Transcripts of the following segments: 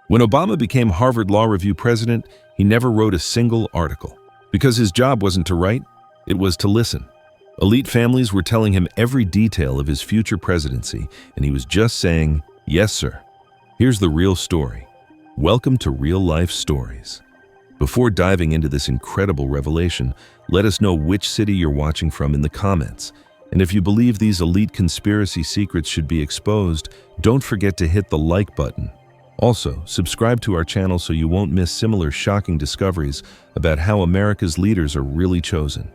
When Obama became Harvard Law Review president, he never wrote a single article. Because his job wasn't to write, it was to listen. Elite families were telling him every detail of his future presidency, and he was just saying, "Yes, sir." Here's the real story. Welcome to Real Life Stories. Before diving into this incredible revelation, let us know which city you're watching from in the comments. And if you believe these elite conspiracy secrets should be exposed, don't forget to hit the like button. Also, subscribe to our channel so you won't miss similar shocking discoveries about how America's leaders are really chosen.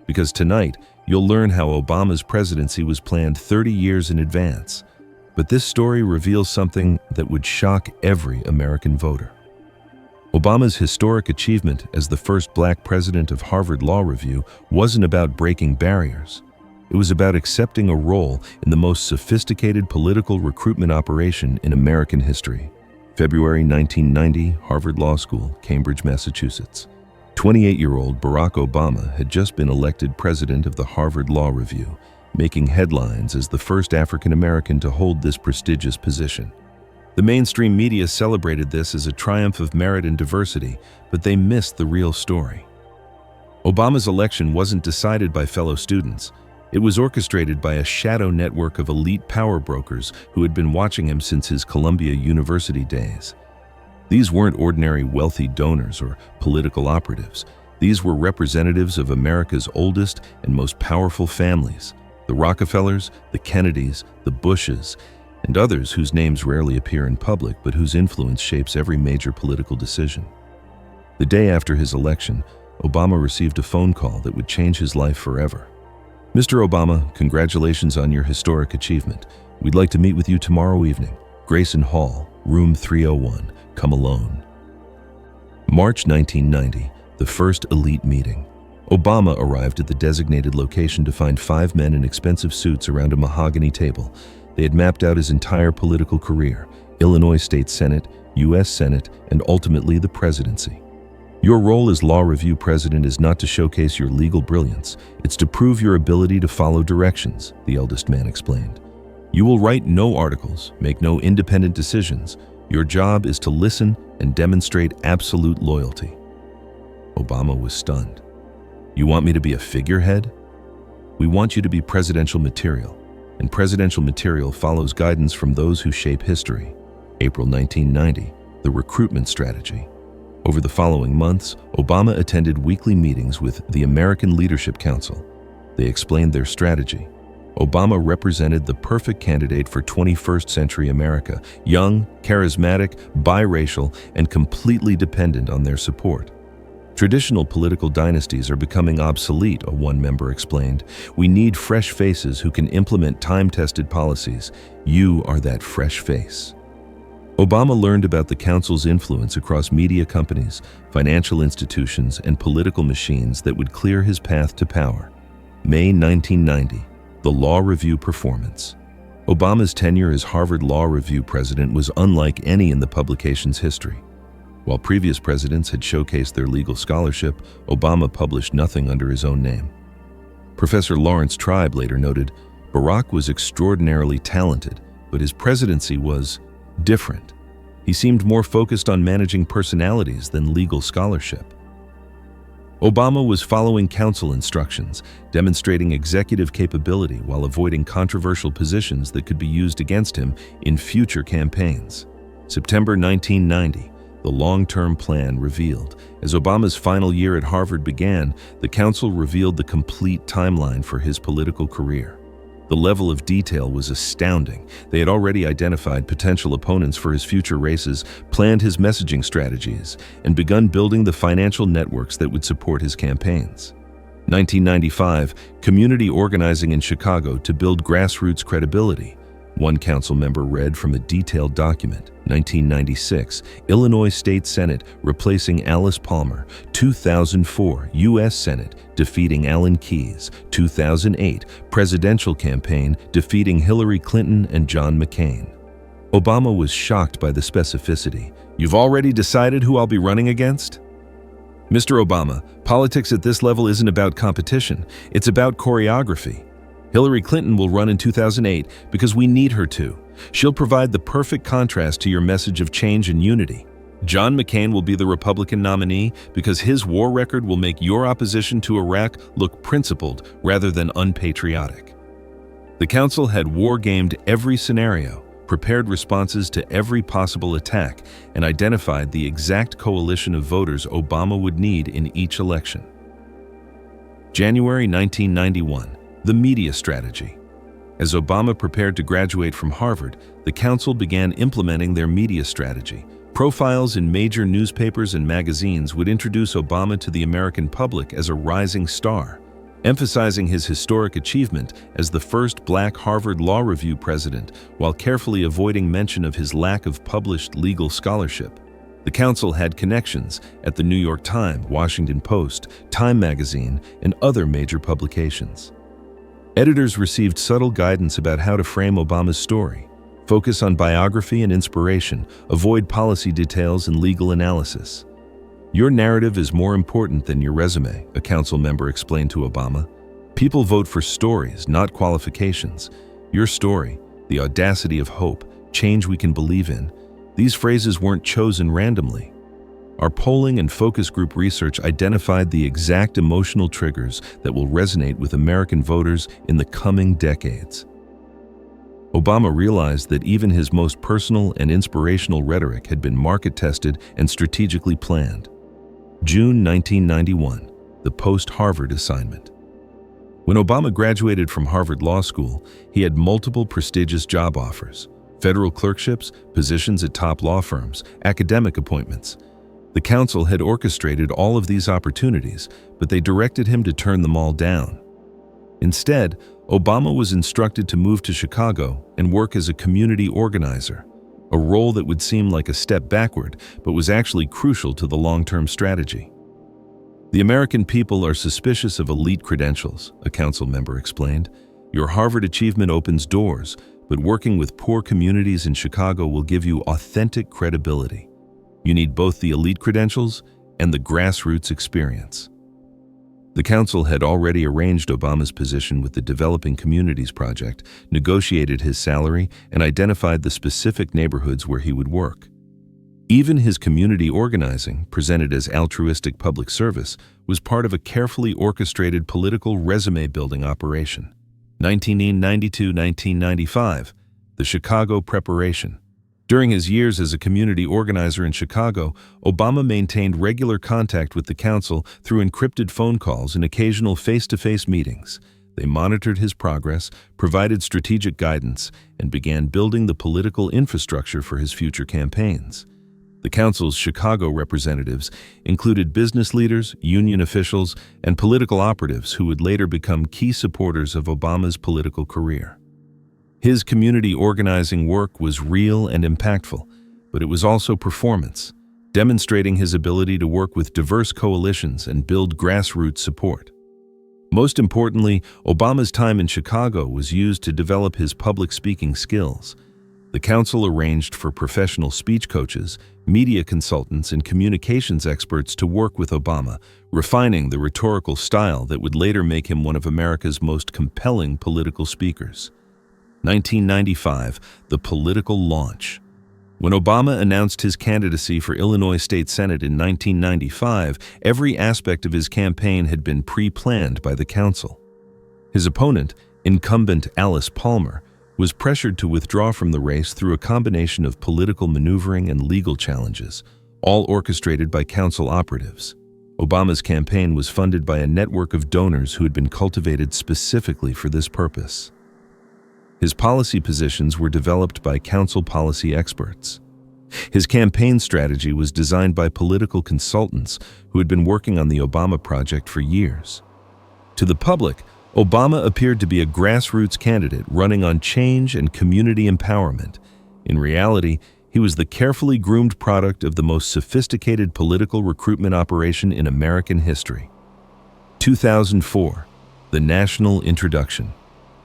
Because tonight, you'll learn how Obama's presidency was planned 30 years in advance. But this story reveals something that would shock every American voter. Obama's historic achievement as the first black president of Harvard Law Review wasn't about breaking barriers. It was about accepting a role in the most sophisticated political recruitment operation in American history. February 1990, Harvard Law School, Cambridge, Massachusetts. 28-year-old Barack Obama had just been elected president of the Harvard Law Review, making headlines as the first African-American to hold this prestigious position. The mainstream media celebrated this as a triumph of merit and diversity, but they missed the real story. Obama's election wasn't decided by fellow students. It was orchestrated by a shadow network of elite power brokers who had been watching him since his Columbia University days. These weren't ordinary wealthy donors or political operatives. These were representatives of America's oldest and most powerful families, the Rockefellers, the Kennedys, the Bushes, and others whose names rarely appear in public but whose influence shapes every major political decision. The day after his election, Obama received a phone call that would change his life forever. "Mr. Obama, congratulations on your historic achievement. We'd like to meet with you tomorrow evening. Grayson Hall, room 301. Come alone." March 1990, the first elite meeting. Obama arrived at the designated location to find 5 men in expensive suits around a mahogany table. They had mapped out his entire political career: Illinois State Senate, U.S. Senate, and ultimately the presidency. "Your role as Law Review president is not to showcase your legal brilliance. It's to prove your ability to follow directions," the eldest man explained. "You will write no articles, make no independent decisions. Your job is to listen and demonstrate absolute loyalty." Obama was stunned. "You want me to be a figurehead?" "We want you to be presidential material, and presidential material follows guidance from those who shape history." April 1990, the recruitment strategy. Over the following months, Obama attended weekly meetings with the American Leadership Council. They explained their strategy. Obama represented the perfect candidate for 21st century America: young, charismatic, biracial, and completely dependent on their support. "Traditional political dynasties are becoming obsolete," a one member explained. "We need fresh faces who can implement time-tested policies. You are that fresh face." Obama learned about the council's influence across media companies, financial institutions, and political machines that would clear his path to power. May 1990, the Law Review performance. Obama's tenure as Harvard Law Review president was unlike any in the publication's history. While previous presidents had showcased their legal scholarship, Obama published nothing under his own name. Professor Lawrence Tribe later noted, "Barack was extraordinarily talented, but his presidency was different. He seemed more focused on managing personalities than legal scholarship." Obama was following council instructions, demonstrating executive capability while avoiding controversial positions that could be used against him in future campaigns. September 1990, the long-term plan revealed. As Obama's final year at Harvard began, the council revealed the complete timeline for his political career. The level of detail was astounding. They had already identified potential opponents for his future races, planned his messaging strategies, and begun building the financial networks that would support his campaigns. 1995, community organizing in Chicago to build grassroots credibility. One council member read from a detailed document. 1996, Illinois State Senate replacing Alice Palmer. 2004, U.S. Senate defeating Alan Keyes. 2008, presidential campaign defeating Hillary Clinton and John McCain. Obama was shocked by the specificity. "You've already decided who I'll be running against?" "Mr. Obama, politics at this level isn't about competition. It's about choreography. Hillary Clinton will run in 2008 because we need her to. She'll provide the perfect contrast to your message of change and unity. John McCain will be the Republican nominee because his war record will make your opposition to Iraq look principled rather than unpatriotic. The council had war-gamed every scenario, prepared responses to every possible attack, and identified the exact coalition of voters Obama would need in each election. January 1991, the media strategy. As Obama prepared to graduate from Harvard, the council began implementing their media strategy. Profiles in major newspapers and magazines would introduce Obama to the American public as a rising star, emphasizing his historic achievement as the first Black Harvard Law Review president while carefully avoiding mention of his lack of published legal scholarship. The council had connections at the New York Times, Washington Post, Time magazine, and other major publications. Editors received subtle guidance about how to frame Obama's story. Focus on biography and inspiration, avoid policy details and legal analysis. Your narrative is more important than your resume, a council member explained to Obama. People vote for stories, not qualifications. Your story, the audacity of hope, change we can believe in. These phrases weren't chosen randomly. Our polling and focus group research identified the exact emotional triggers that will resonate with American voters in the coming decades. Obama realized that even his most personal and inspirational rhetoric had been market-tested and strategically planned. June 1991, the post-Harvard assignment. When Obama graduated from Harvard Law School, he had multiple prestigious job offers: federal clerkships, positions at top law firms, academic appointments. The council had orchestrated all of these opportunities, but they directed him to turn them all down. Instead, Obama was instructed to move to Chicago and work as a community organizer, a role that would seem like a step backward, but was actually crucial to the long-term strategy. The American people are suspicious of elite credentials, a council member explained. Your Harvard achievement opens doors, but working with poor communities in Chicago will give you authentic credibility. You need both the elite credentials and the grassroots experience. The council had already arranged Obama's position with the Developing Communities Project, negotiated his salary, and identified the specific neighborhoods where he would work. Even his community organizing, presented as altruistic public service, was part of a carefully orchestrated political resume-building operation. 1992-1995, the Chicago Preparation. During his years as a community organizer in Chicago, Obama maintained regular contact with the council through encrypted phone calls and occasional face-to-face meetings. They monitored his progress, provided strategic guidance, and began building the political infrastructure for his future campaigns. The council's Chicago representatives included business leaders, union officials, and political operatives who would later become key supporters of Obama's political career. His community organizing work was real and impactful, but it was also performance, demonstrating his ability to work with diverse coalitions and build grassroots support. Most importantly, Obama's time in Chicago was used to develop his public speaking skills. The council arranged for professional speech coaches, media consultants, and communications experts to work with Obama, refining the rhetorical style that would later make him one of America's most compelling political speakers. 1995, the political launch. When Obama announced his candidacy for Illinois State Senate in 1995, every aspect of his campaign had been pre-planned by the council. His opponent, incumbent Alice Palmer, was pressured to withdraw from the race through a combination of political maneuvering and legal challenges, all orchestrated by council operatives. Obama's campaign was funded by a network of donors who had been cultivated specifically for this purpose. His policy positions were developed by council policy experts. His campaign strategy was designed by political consultants who had been working on the Obama project for years. To the public, Obama appeared to be a grassroots candidate running on change and community empowerment. In reality, he was the carefully groomed product of the most sophisticated political recruitment operation in American history. 2004, the national introduction.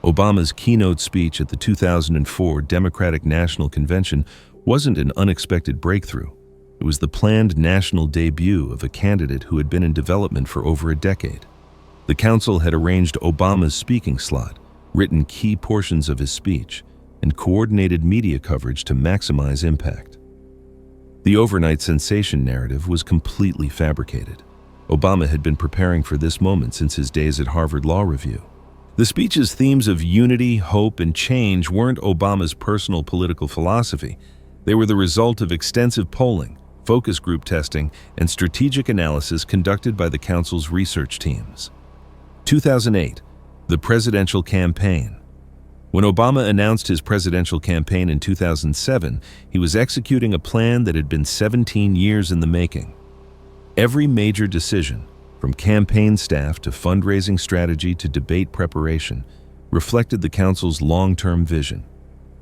Obama's keynote speech at the 2004 Democratic National Convention wasn't an unexpected breakthrough. It was the planned national debut of a candidate who had been in development for over a decade. The council had arranged Obama's speaking slot, written key portions of his speech, and coordinated media coverage to maximize impact. The overnight sensation narrative was completely fabricated. Obama had been preparing for this moment since his days at Harvard Law Review. The speech's themes of unity, hope, and change weren't Obama's personal political philosophy. They were the result of extensive polling, focus group testing, and strategic analysis conducted by the council's research teams. 2008, the presidential campaign. When Obama announced his presidential campaign in 2007, he was executing a plan that had been 17 years in the making. Every major decision, from campaign staff to fundraising strategy to debate preparation, reflected the council's long-term vision.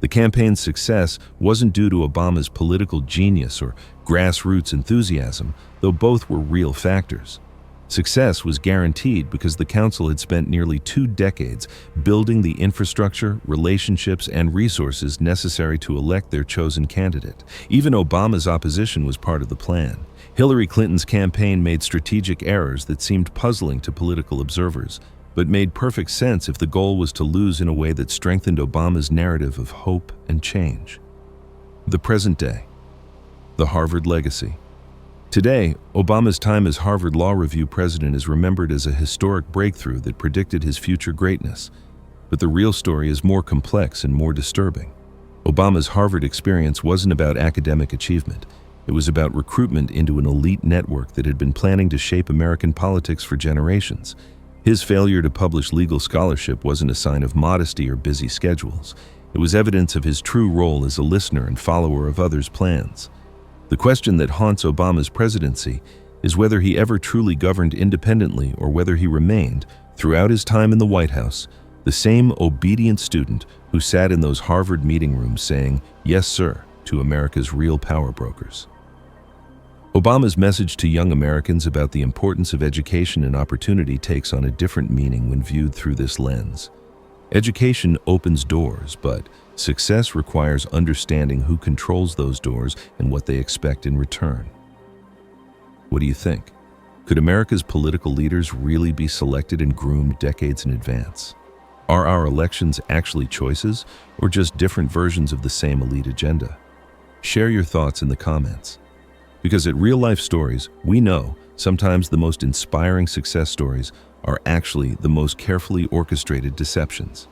The campaign's success wasn't due to Obama's political genius or grassroots enthusiasm, though both were real factors. Success was guaranteed because the council had spent nearly 2 decades building the infrastructure, relationships, and resources necessary to elect their chosen candidate. Even Obama's opposition was part of the plan. Hillary Clinton's campaign made strategic errors that seemed puzzling to political observers, but made perfect sense if the goal was to lose in a way that strengthened Obama's narrative of hope and change. The present day. The Harvard legacy. Today, Obama's time as Harvard Law Review president is remembered as a historic breakthrough that predicted his future greatness. But the real story is more complex and more disturbing. Obama's Harvard experience wasn't about academic achievement. It was about recruitment into an elite network that had been planning to shape American politics for generations. His failure to publish legal scholarship wasn't a sign of modesty or busy schedules. It was evidence of his true role as a listener and follower of others' plans. The question that haunts Obama's presidency is whether he ever truly governed independently or whether he remained, throughout his time in the White House, the same obedient student who sat in those Harvard meeting rooms saying, "Yes, sir," to America's real power brokers. Obama's message to young Americans about the importance of education and opportunity takes on a different meaning when viewed through this lens. Education opens doors, but success requires understanding who controls those doors and what they expect in return. What do you think? Could America's political leaders really be selected and groomed decades in advance? Are our elections actually choices, or just different versions of the same elite agenda? Share your thoughts in the comments. Because at Real Life Stories, we know sometimes the most inspiring success stories are actually the most carefully orchestrated deceptions.